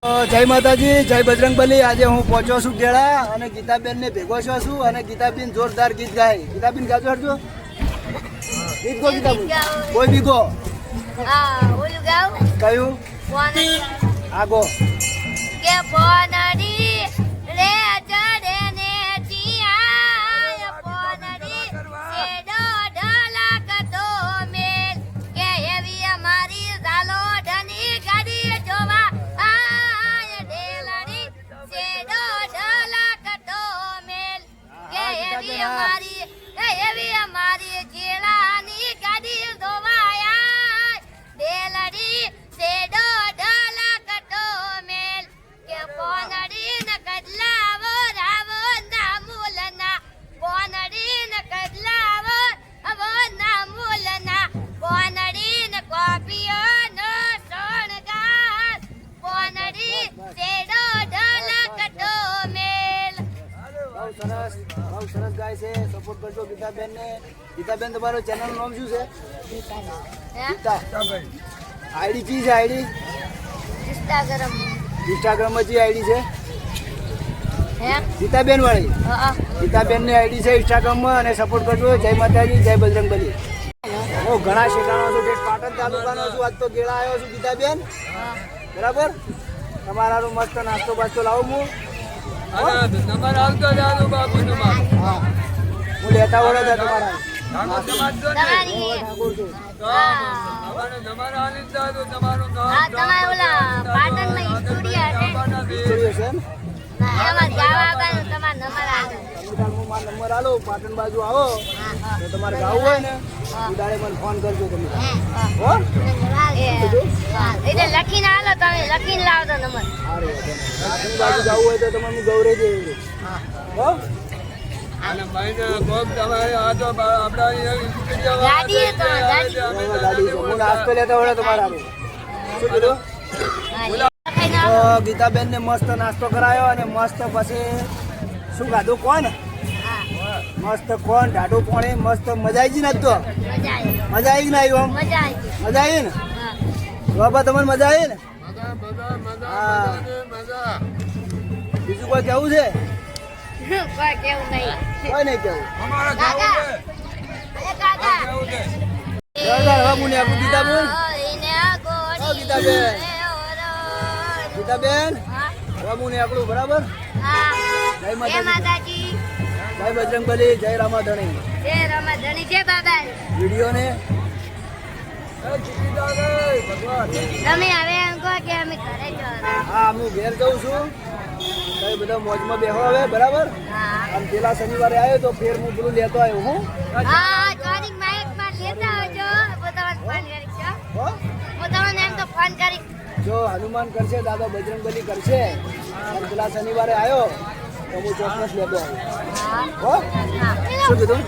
જય માતાજી, જય બજરંગબલી। આજે હું પહોંચ્યો છું ગેળા અને ગીતાબેન ને ભેગો છું અને ગીતાબેન જોરદાર ગીત ગાય। ગીતાબેન ગાજો હરજો ગીત ગો ગીતાબેન કોઈ બી ગો। ઓલું ગાવ કયું આગો કે પોનડી રે ચડે ને ચિયા પોનડી સેડો ઢલક તો મેલ કે એવી અમારી ઝાલો ઢની ગાડી જોવા આય ઢેલડી સેડો ઢલક તો મેલ કે એવી અમારી જેલાની ગાડી જોવા આય ઢેલડી સેડો ઢલક તો મેલ કે પોનડી ન કદલાવો રાવો ના મૂલના પોનડી ન કદલાવો અવો ના મૂલના પોનડી ન કોપીઓ નો સોણગાર પોનડી સેડો ઢલક તો મેલ। બહુ સરસ ગાય છે। સપોર્ટ કરજો ગીતાબેન ને। ગીતાબેન તમારો ચેનલ નું નામ શું છે? ગીતા આઈડી કી છે? આઈડી ઇન્સ્ટાગ્રામ માં જે આઈડી છે ગીતાબેન વાળી ગીતાબેન ની આઈડી છે ઇન્સ્ટાગ્રામ માં અને સપોર્ટ કરજો। જય માતાજી, જય બજરંગબલી। હું ઘણા શેકાણો છું, પાટણ તાલુકાનો છું। આજ તો ગેળા આવ્યો છું ગીતાબેન, બરાબર? તમારા મસ્ત નાસ્તો બાસ્તો લાવું હું હું લેતા વળો હતા તમારા નંબર આલો। પાટણ બાજુ આવો તો તમારે ગાવું હોય ને ઉડાડે મને ફોન કરજો તમે લખીને આલો, તમે લખીને લાવજો નંબર। પાટણ બાજુ જવું હોય તો તમે હું ગૌરે દે નાસ્તો લેતા વળે તમારા શું કીધું? ગીતાબેન ને મસ્ત નાસ્તો કરાયો અને મસ્ત પછી શું ખાધું કોણ મસ્ત કોણ ઢાઢું પોણી મસ્ત મજા આવી ગઈ ને? તો મજા આવી ના આવ્યું? મજા આવી ને બાબા? તમને મજા આવી ને? હા, બીજું કોઈ કેવું છે? કોઈ કેવું નહીં, કોઈ નહીં કેવું। ગીતાબેન રમુને આપણું બરાબર। જય માતાજી, જય બજરંગબલી, જય રામાધણી, જય રામાધણી, જય બાબા। વિડીયો ને તમે હવે એમ કહો કે અમે ઘરે જવાનું? હા, હું ઘેર જઉં છું। તમે બધા મોજમાં બેહો હવે, બરાબર? આમ પેલા શનિવારે આવ્યો તો ફેર હું પેલું લેતો આવ્યો હું ચોરીક માઇક માં લેતા આવજો। હું તમને ફોન કરીશ હું તમને એમ તો ફોન કરીશ। જો હનુમાન કરશે, દાદા બજરંગબલી કરશે અને પેલા શનિવારે આવ્યો તો હું ચોક્કસ લેતો આવ્યો। શું કીધું?